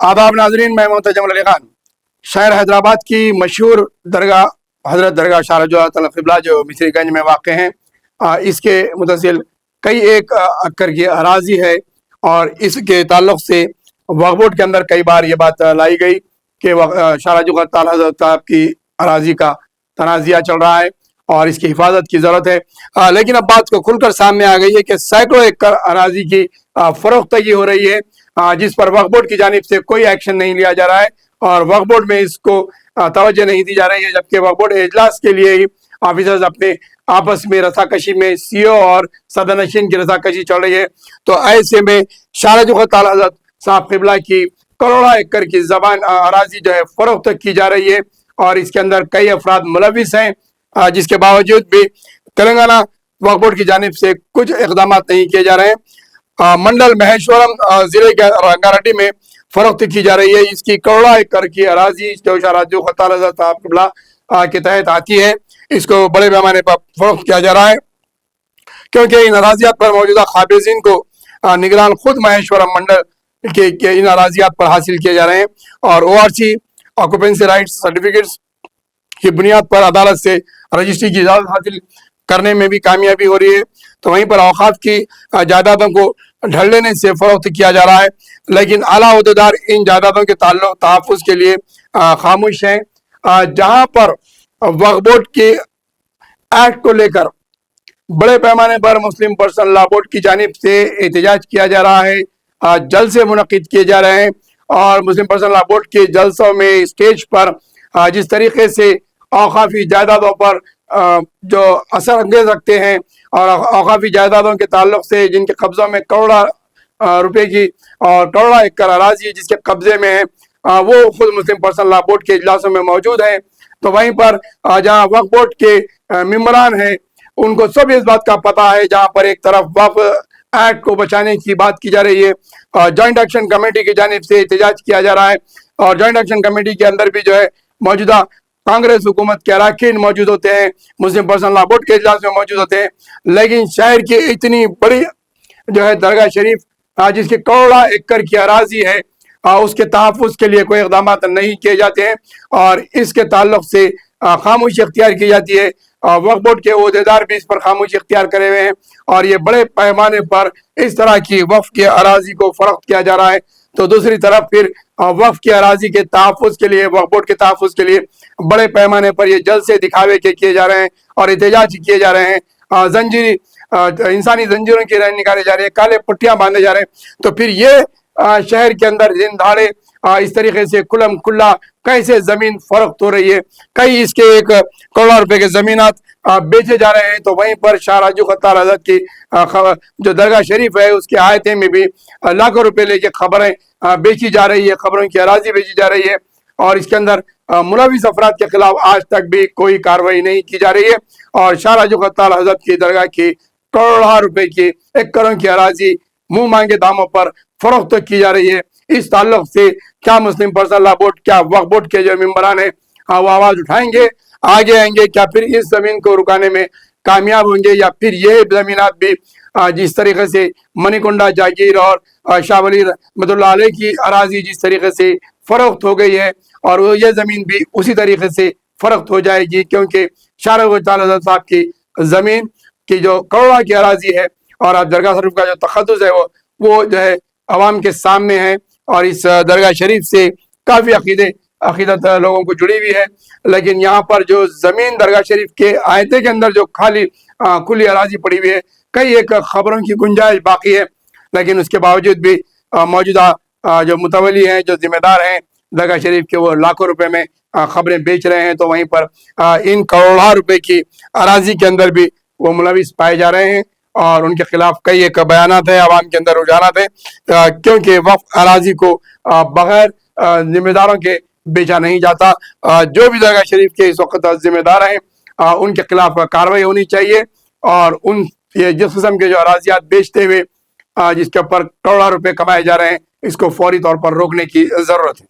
आदाब नाजरीन, मैं मोहतजम अली खान। शहर हैदराबाद की मशहूर दरगाह हज़रत दरगाह शारजा क़िबला जो मिसरीगंज में वाक़ हैं, इसके मुतसिल कई एक अक्कर की अराज़ी है और इसके ताल्लुक़ से वक्फ़ बोर्ड के अंदर कई बार ये बात लाई गई कि शारजा ताला हज़रत साहब की अराज़ी का तनाज़िया चल रहा है और इसकी हिफाजत की ज़रूरत है। लेकिन अब बात को खुलकर सामने आ गई है कि सैकड़ों एकड़ अराज़ी की फ़रोख्तगी हो रही है, जिस पर वक्फ़ बोर्ड की जानिब से कोई एक्शन नहीं लिया जा रहा है और वक्फ़ बोर्ड में इसको तवज्जो नहीं दी जा रही है, जबकि वक्फ़ बोर्ड इजलास के लिए ही ऑफिसर्स अपने आपस में रसाकशी में सीओ और सदरनशीन की रसाकशी चल रही है। तो ऐसे में शारजा ताला हज़रत साहब क़िबला की करोड़ों एकड़ की ज़बान अराज़ी जो है फ़रोख्त की जा रही है और इसके अंदर कई अफराद मुलविस हैं, जिसके बावजूद भी तेलंगाना वक्फ़ बोर्ड की जानिब से कुछ इक़दाम नहीं किए जा रहे हैं। मंडल महेश्वरम ज़िले के रंगारेड्डी में फ़रोख्त की जा रही है। इसकी करोड़ों एकड़ की अराज़ी जो शारजा ताला हज़रत साहब क़िबला के तहत आती है, इसको बड़े पैमाने पर फ़रोख्त किया जा रहा है, क्योंकि इन अराज़ियात पर मौजूदा क़ाबिज़ीन को निगरान खुद महेश्वरम मंडल के इन अराज़ियात पर हासिल किए जा रहे हैं और ORC ऑक्यूपेंसी राइट्स सर्टिफिकेट्स की बुनियाद पर अदालत से रजिस्ट्री की इजाज़त हासिल करने में भी कामयाबी हो रही है। तो वहीं पर औक़ाफ़ की जायदादों को ढल लेने से फ़रोख्त किया जा रहा है, लेकिन आला ओहदेदार इन जायदादों के ताल्लुक़ तहफ़्फ़ुज़ के लिए खामोश हैं। जहाँ पर वक्फ़ बोर्ड के एक्ट को लेकर बड़े पैमाने पर मुस्लिम पर्सनल लॉ बोर्ड की जानिब से एहतजाज किया जा रहा है, जलसे मुनक़िद किए जा रहे हैं और मुस्लिम पर्सनल लॉ बोर्ड के जलसों में स्टेज पर जिस तरीके से औक़ाफ़ी जायदादों पर जो असर अंगेज़ रखते हैं और औक़ाफ़ी जायदादों के ताल्लुक़ से जिनके कब्ज़ों में करोड़ों रुपए की और करोड़ों एकड़ अराज़ी जिसके कब्ज़े में है, वो खुद मुस्लिम पर्सनल लॉ बोर्ड के इजलासों में मौजूद हैं। तो वहीं पर जहाँ वक्फ़ बोर्ड के मेंबरान हैं, उनको सब इस बात का पता है, जहाँ पर एक तरफ वक्फ़ एक्ट को बचाने की बात की जा रही है और जॉइंट एक्शन कमेटी की जानिब से एहतजाज किया जा रहा है और जॉइंट एक्शन कमेटी के अंदर भी जो है मौजूदा कांग्रेस हुकूमत के अरकान मौजूद होते हैं, मुस्लिम पर्सनल लॉ बोर्ड के इजलास में मौजूद होते हैं, लेकिन शहर की इतनी बड़ी जो है दरगाह शरीफ जिसकी करोड़ों एकड़ की अराज़ी है, उसके तहफ़्फ़ुज़ के लिए कोई इक़दाम नहीं किए जाते हैं और इसके ताल्लुक़ से खामोशी इख्तियार की जाती है। वक्फ़ बोर्ड के ओहदेदार भी इस पर खामोशी इख्तियार करे हुए हैं और ये बड़े पैमाने पर इस तरह की वक्फ़ की अराज़ी को फ़रोख्त किया जा रहा है। तो दूसरी तरफ फिर वक्फ़ की अराज़ी के तहफ़्फ़ुज़ के लिए, वक्फ़ बोर्ड के तहफ़्फ़ुज़ के लिए बड़े पैमाने पर ये जलसे दिखावे के किए जा रहे हैं और एहतजाज किए जा रहे हैं, जंजीरी इंसानी जंजीरों की रैन निकाले जा रहे हैं, काले पट्टियाँ बांधे जा रहे हैं। तो फिर ये शहर के अंदर दिन दहाड़े इस तरीके से खुल्लम खुल्ला कैसे ज़मीन फ़रोख्त हो रही है, कई इसके एक करोड़ों रुपए के ज़मीनात बेचे जा रहे हैं। तो वहीं पर शारजा ताला हज़रत की जो दरगाह शरीफ है उसके आयते में भी लाखों रुपए लेके खबरें बेची जा रही है, खबरों की अराज़ी बेची जा रही है और इसके अंदर मुलविस अफराद के खिलाफ आज तक भी कोई कार्रवाई नहीं की जा रही है और शारजा ताला हज़रत की दरगाह की करोड़ों रुपए की एकड़ों की अराज़ी मुँह मांगे दामों पर फ़रोख्त की जा रही है। इस ताल्लुक़ से क्या मुस्लिम पर्सनल लॉ बोर्ड, क्या वक्फ़ बोर्ड के जो मेंबरान हैं वो आवाज़ उठाएंगे, आगे आएंगे, क्या फिर इस ज़मीन को रुकाने में कामयाब होंगे या फिर ये ज़मीनात भी जिस तरीके से मणिकुंडा जागीर और शाह वली रहमतुल्लाह अलैह की अराज़ी जिस तरीके से फ़रोख्त हो गई है और ये ज़मीन भी उसी तरीके से फ़रोख्त हो जाएगी, क्योंकि शारजा ताला हज़रत साहब की ज़मीन की जो करोड़ों की अराज़ी है और दरगाह शरीफ का जो तक़द्दुस है वो जो है अवाम के सामने है और इस दरगाह शरीफ से काफ़ी अक़ीदत लोगों को जुड़ी हुई है। लेकिन यहाँ पर जो ज़मीन दरगाह शरीफ के आयते के अंदर जो खाली खुली अराज़ी पड़ी हुई है, कई एक खबरों की गुंजाइश बाकी है, लेकिन उसके बावजूद भी मौजूदा जो मुतवली हैं, जो ज़िम्मेदार हैं दरगाह शरीफ के, वो लाखों रुपए में खबरें बेच रहे हैं। तो वहीं पर इन करोड़ों रुपए की अराज़ी के अंदर भी वो मुलविस पाए जा रहे हैं और उनके खिलाफ कई एक बयानात है, आवाम के अंदर रुझानात है, क्योंकि वक्फ अराज़ी को बगैर जिम्मेदारों के बेचा नहीं जाता। जो भी दरगाह शरीफ के इस वक्त जिम्मेदार हैं उनके खिलाफ कार्रवाई होनी चाहिए और उन ये जिस किस्म के जो अराज़ियात बेचते हुए जिसके ऊपर करोड़ों रुपए कमाए जा रहे हैं, इसको फौरी तौर पर रोकने की ज़रूरत है।